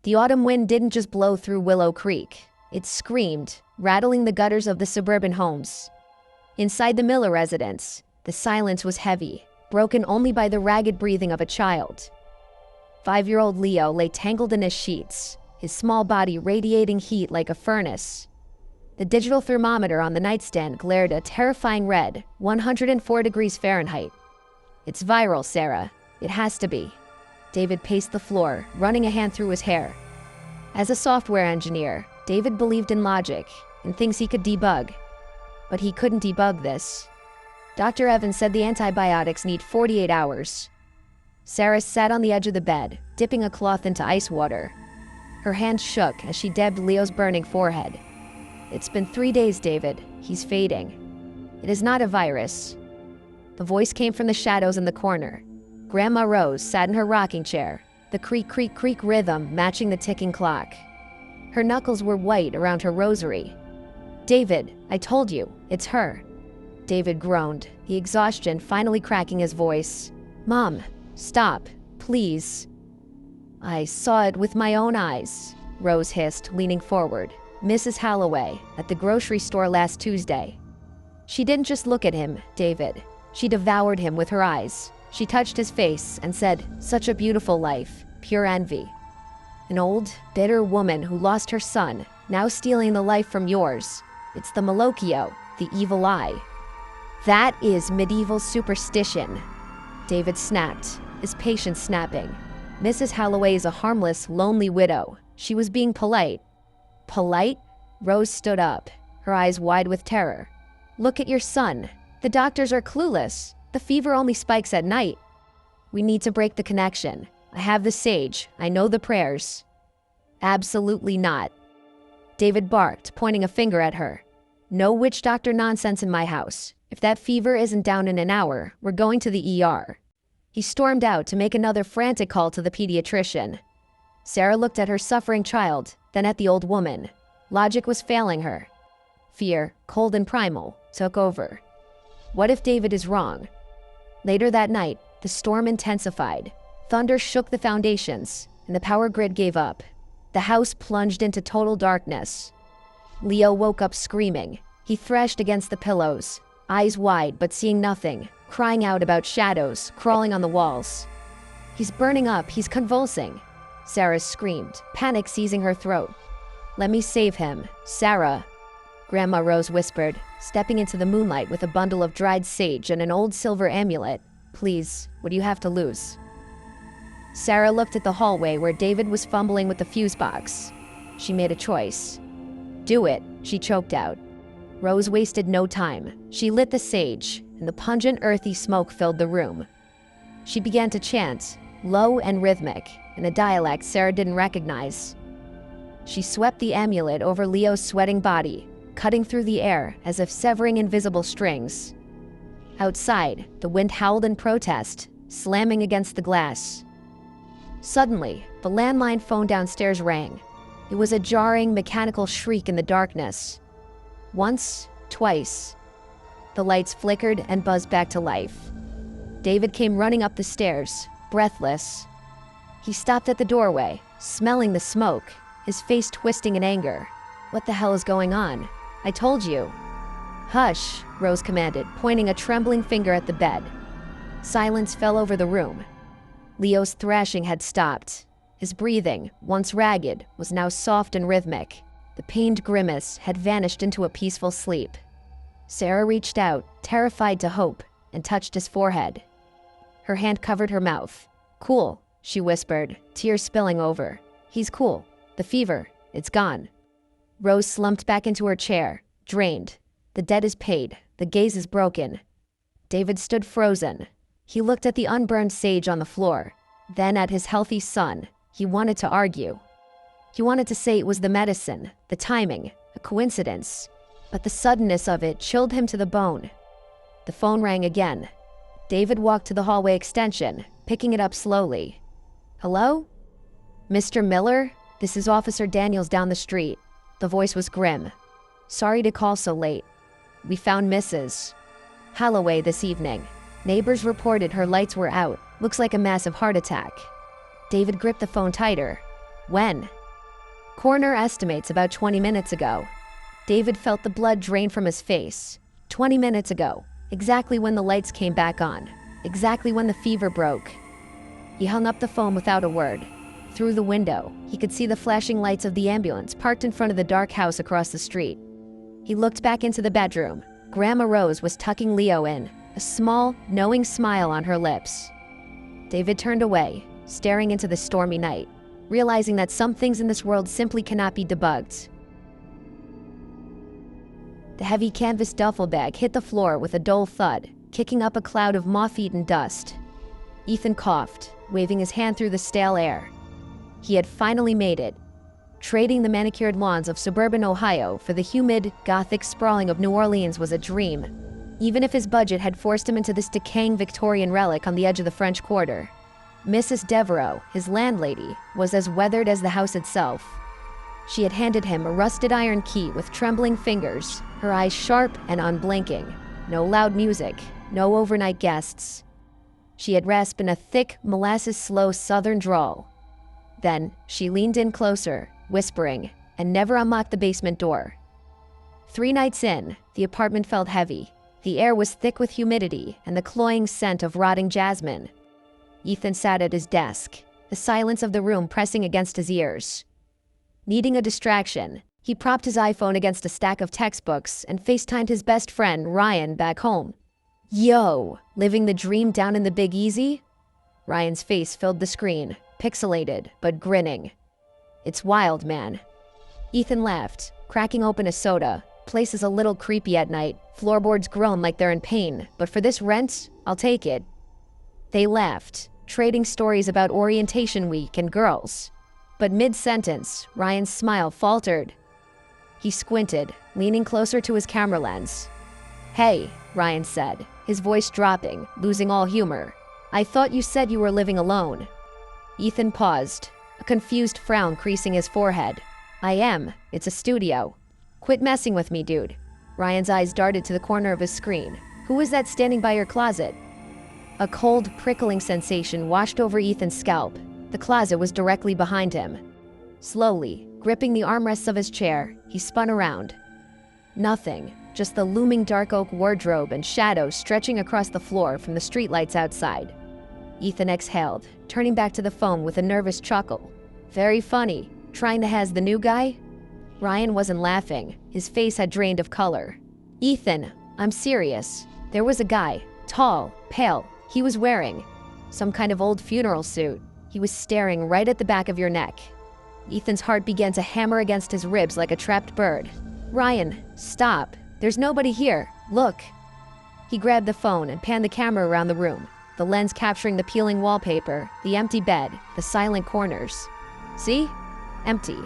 The autumn wind didn't just blow through Willow Creek. It screamed, rattling the gutters of the suburban homes. Inside the Miller residence, the silence was heavy, broken only by the ragged breathing of a child. 5-year-old Leo lay tangled in his sheets, his small body radiating heat like a furnace. The digital thermometer on the nightstand glared a terrifying red, 104 degrees Fahrenheit. It's viral, Sarah. It has to be. David paced the floor, running a hand through his hair. As a software engineer, David believed in logic and things he could debug. But he couldn't debug this. Dr. Evans said the antibiotics need 48 hours. Sarah sat on the edge of the bed, dipping a cloth into ice water. Her hand shook as she dabbed Leo's burning forehead. It's been 3 days, David. He's fading. It is not a virus. The voice came from the shadows in the corner. Grandma Rose sat in her rocking chair, the creak, creak, creak rhythm matching the ticking clock. Her knuckles were white around her rosary. David, I told you, it's her. David groaned, the exhaustion finally cracking his voice. Mom, stop, please. I saw it with my own eyes, Rose hissed, leaning forward. Mrs. Holloway, at the grocery store last Tuesday. She didn't just look at him, David. She devoured him with her eyes. She touched his face and said, such a beautiful life, pure envy. An old, bitter woman who lost her son, now stealing the life from yours. It's the Malocchio, the evil eye. That is medieval superstition. David snapped, his patience snapping. Mrs. Holloway is a harmless, lonely widow. She was being polite. Polite? Rose stood up, her eyes wide with terror. Look at your son. The doctors are clueless. The fever only spikes at night. We need to break the connection. I have the sage. I know the prayers. Absolutely not. David barked, pointing a finger at her. No witch doctor nonsense in my house. If that fever isn't down in an hour, we're going to the ER. He stormed out to make another frantic call to the pediatrician. Sarah looked at her suffering child, then at the old woman. Logic was failing her. Fear, cold and primal, took over. What if David is wrong? Later that night, the storm intensified. Thunder shook the foundations, and the power grid gave up. The house plunged into total darkness. Leo woke up screaming. He thrashed against the pillows, eyes wide but seeing nothing, crying out about shadows crawling on the walls. He's burning up, he's convulsing. Sarah screamed, panic seizing her throat. Let me save him, Sarah. Grandma Rose whispered, stepping into the moonlight with a bundle of dried sage and an old silver amulet. Please, what do you have to lose? Sarah looked at the hallway where David was fumbling with the fuse box. She made a choice. Do it, she choked out. Rose wasted no time. She lit the sage, and the pungent, earthy smoke filled the room. She began to chant, low and rhythmic, in a dialect Sarah didn't recognize. She swept the amulet over Leo's sweating body, cutting through the air as if severing invisible strings. Outside, the wind howled in protest, slamming against the glass. Suddenly, the landline phone downstairs rang. It was a jarring, mechanical shriek in the darkness. Once, twice. The lights flickered and buzzed back to life. David came running up the stairs, breathless. He stopped at the doorway, smelling the smoke, his face twisting in anger. What the hell is going on? I told you. Hush, Rose commanded, pointing a trembling finger at the bed. Silence fell over the room. Leo's thrashing had stopped. His breathing, once ragged, was now soft and rhythmic. The pained grimace had vanished into a peaceful sleep. Sarah reached out, terrified to hope, and touched his forehead. Her hand covered her mouth. Cool, she whispered, tears spilling over. He's cool. The fever, it's gone. Rose slumped back into her chair, drained. The debt is paid. The gaze is broken. David stood frozen. He looked at the unburned sage on the floor, then at his healthy son. He wanted to argue. He wanted to say it was the medicine, the timing, a coincidence. But the suddenness of it chilled him to the bone. The phone rang again. David walked to the hallway extension, picking it up slowly. Hello? Mr. Miller? This is Officer Daniels down the street. The voice was grim. Sorry to call so late. We found Mrs. Holloway this evening. Neighbors reported her lights were out. Looks like a massive heart attack. David gripped the phone tighter. When? Coroner estimates about 20 minutes ago. David felt the blood drain from his face. 20 minutes ago, exactly when the lights came back on, exactly when the fever broke. He hung up the phone without a word. Through the window, he could see the flashing lights of the ambulance parked in front of the dark house across the street. He looked back into the bedroom. Grandma Rose was tucking Leo in, a small, knowing smile on her lips. David turned away, staring into the stormy night, realizing that some things in this world simply cannot be debugged. The heavy canvas duffel bag hit the floor with a dull thud, kicking up a cloud of moth-eaten dust. Ethan coughed, waving his hand through the stale air. He had finally made it. Trading the manicured lawns of suburban Ohio for the humid, gothic sprawling of New Orleans was a dream, even if his budget had forced him into this decaying Victorian relic on the edge of the French Quarter. Mrs. Devereaux, his landlady, was as weathered as the house itself. She had handed him a rusted iron key with trembling fingers, her eyes sharp and unblinking. No loud music, no overnight guests. She had rasped in a thick, molasses-slow southern drawl. Then she leaned in closer, whispering, and never unlocked the basement door. 3 nights in, the apartment felt heavy. The air was thick with humidity and the cloying scent of rotting jasmine. Ethan sat at his desk, the silence of the room pressing against his ears. Needing a distraction, he propped his iPhone against a stack of textbooks and FaceTimed his best friend, Ryan, back home. Yo, living the dream down in the Big Easy? Ryan's face filled the screen, pixelated but grinning. It's wild, man. Ethan laughed, cracking open a soda. Place is a little creepy at night. Floorboards groan like they're in pain, but for this rent, I'll take it. They laughed, trading stories about orientation week and girls. But mid-sentence, Ryan's smile faltered. He squinted, leaning closer to his camera lens. Hey, Ryan said, his voice dropping, losing all humor. I thought you said you were living alone. Ethan paused, a confused frown creasing his forehead. I am. It's a studio. Quit messing with me, dude. Ryan's eyes darted to the corner of his screen. Who is that standing by your closet? A cold, prickling sensation washed over Ethan's scalp. The closet was directly behind him. Slowly, gripping the armrests of his chair, he spun around. Nothing, just the looming dark oak wardrobe and shadows stretching across the floor from the streetlights outside. Ethan exhaled, turning back to the phone with a nervous chuckle. Very funny. Trying to haz the new guy? Ryan wasn't laughing. His face had drained of color. Ethan, I'm serious. There was a guy, tall, pale. He was wearing some kind of old funeral suit. He was staring right at the back of your neck. Ethan's heart began to hammer against his ribs like a trapped bird. Ryan, stop. There's nobody here. Look. He grabbed the phone and panned the camera around the room, the lens capturing the peeling wallpaper, the empty bed, the silent corners. See? Empty.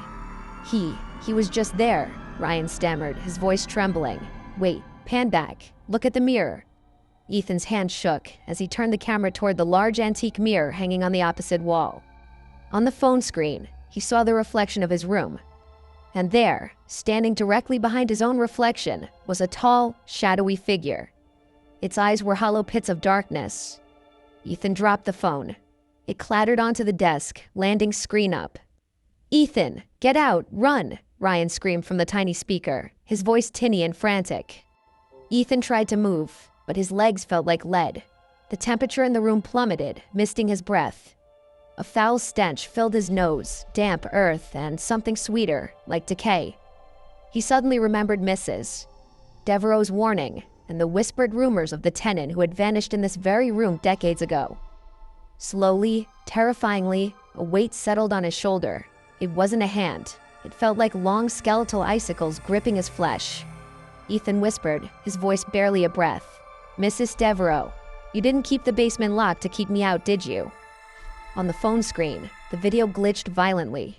He was just there, Ryan stammered, his voice trembling. Wait, pan back. Look at the mirror. Ethan's hand shook as he turned the camera toward the large antique mirror hanging on the opposite wall. On the phone screen, he saw the reflection of his room. And there, standing directly behind his own reflection, was a tall, shadowy figure. Its eyes were hollow pits of darkness. Ethan dropped the phone. It clattered onto the desk, landing screen up. Ethan, get out, run, Ryan screamed from the tiny speaker, his voice tinny and frantic. Ethan tried to move, but his legs felt like lead. The temperature in the room plummeted, misting his breath. A foul stench filled his nose, damp earth, and something sweeter, like decay. He suddenly remembered Mrs. Devereaux's warning and the whispered rumors of the tenant who had vanished in this very room decades ago. Slowly, terrifyingly, a weight settled on his shoulder. It wasn't a hand. It felt like long skeletal icicles gripping his flesh. Ethan whispered, his voice barely a breath. Mrs. Devereaux, you didn't keep the basement locked to keep me out, did you? On the phone screen, the video glitched violently.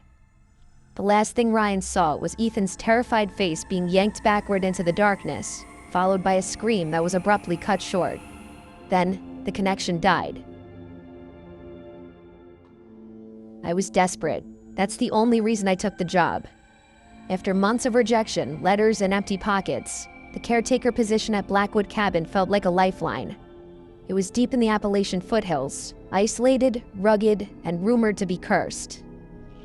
The last thing Ryan saw was Ethan's terrified face being yanked backward into the darkness, followed by a scream that was abruptly cut short. Then, the connection died. I was desperate. That's the only reason I took the job. After months of rejection, letters, and empty pockets, the caretaker position at Blackwood Cabin felt like a lifeline. It was deep in the Appalachian foothills, isolated, rugged, and rumored to be cursed.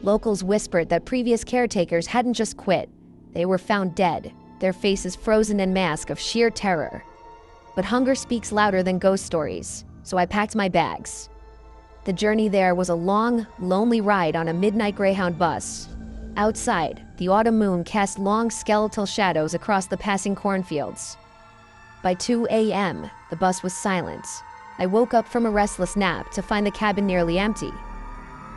Locals whispered that previous caretakers hadn't just quit. They were found dead, their faces frozen in masks of sheer terror. But hunger speaks louder than ghost stories, so I packed my bags. The journey there was a long, lonely ride on a midnight Greyhound bus. Outside, the autumn moon cast long skeletal shadows across the passing cornfields. By 2 a.m., the bus was silent. I woke up from a restless nap to find the cabin nearly empty.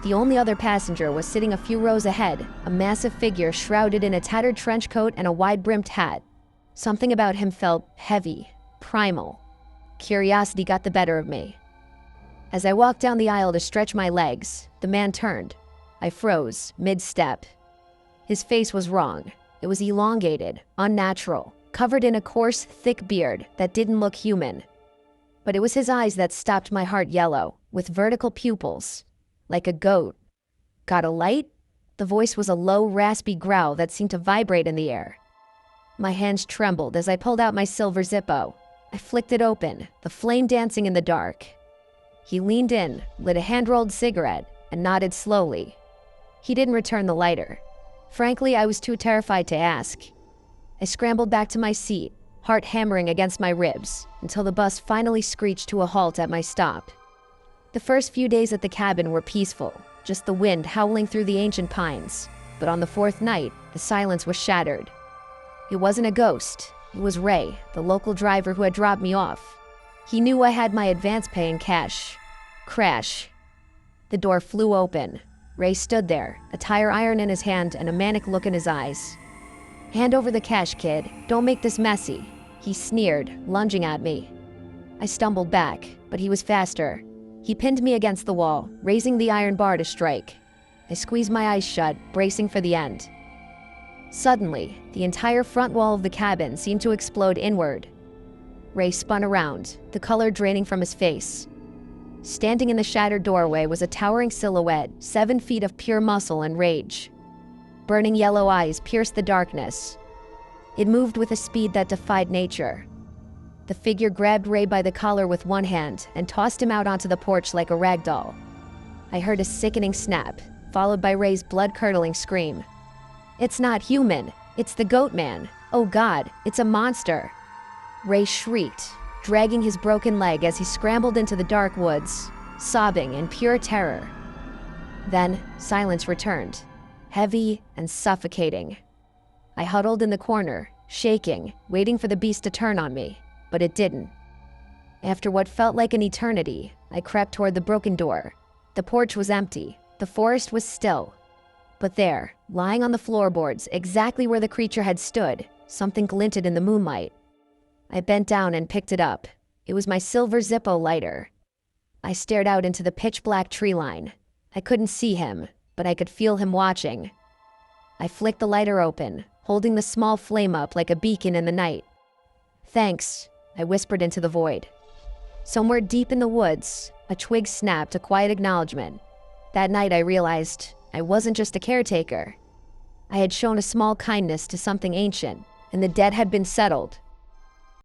The only other passenger was sitting a few rows ahead, a massive figure shrouded in a tattered trench coat and a wide-brimmed hat. Something about him felt heavy, primal. Curiosity got the better of me. As I walked down the aisle to stretch my legs, the man turned. I froze, mid-step. His face was wrong. It was elongated, unnatural, covered in a coarse, thick beard that didn't look human. But it was his eyes that stopped my heart yellow, with vertical pupils, like a goat. Got a light? The voice was a low, raspy growl that seemed to vibrate in the air. My hands trembled as I pulled out my silver Zippo. I flicked it open, the flame dancing in the dark. He leaned in, lit a hand-rolled cigarette, and nodded slowly. He didn't return the lighter. Frankly, I was too terrified to ask. I scrambled back to my seat, heart hammering against my ribs, until the bus finally screeched to a halt at my stop. The first few days at the cabin were peaceful, just the wind howling through the ancient pines. But on the fourth night, the silence was shattered. It wasn't a ghost. It was Ray, the local driver who had dropped me off. He knew I had my advance pay in cash. Crash. The door flew open. Ray stood there, a tire iron in his hand and a manic look in his eyes. "Hand over the cash, kid. Don't make this messy," he sneered, lunging at me. I stumbled back, but he was faster. He pinned me against the wall, raising the iron bar to strike. I squeezed my eyes shut, bracing for the end. Suddenly, the entire front wall of the cabin seemed to explode inward. Ray spun around, the color draining from his face. Standing in the shattered doorway was a towering silhouette, 7 feet of pure muscle and rage. Burning yellow eyes pierced the darkness. It moved with a speed that defied nature. The figure grabbed Ray by the collar with one hand and tossed him out onto the porch like a rag doll. I heard a sickening snap, followed by Ray's blood-curdling scream. "It's not human. It's the goat man. Oh God, it's a monster." Ray shrieked, dragging his broken leg as he scrambled into the dark woods, sobbing in pure terror. Then, silence returned, heavy and suffocating. I huddled in the corner, shaking, waiting for the beast to turn on me, but it didn't. After what felt like an eternity, I crept toward the broken door. The porch was empty, the forest was still. But there, lying on the floorboards, exactly where the creature had stood, something glinted in the moonlight. I bent down and picked it up. It was my silver Zippo lighter. I stared out into the pitch-black tree line. I couldn't see him, but I could feel him watching. I flicked the lighter open, holding the small flame up like a beacon in the night. "Thanks," I whispered into the void. Somewhere deep in the woods, a twig snapped a quiet acknowledgement. That night I realized I wasn't just a caretaker. I had shown a small kindness to something ancient, and the debt had been settled.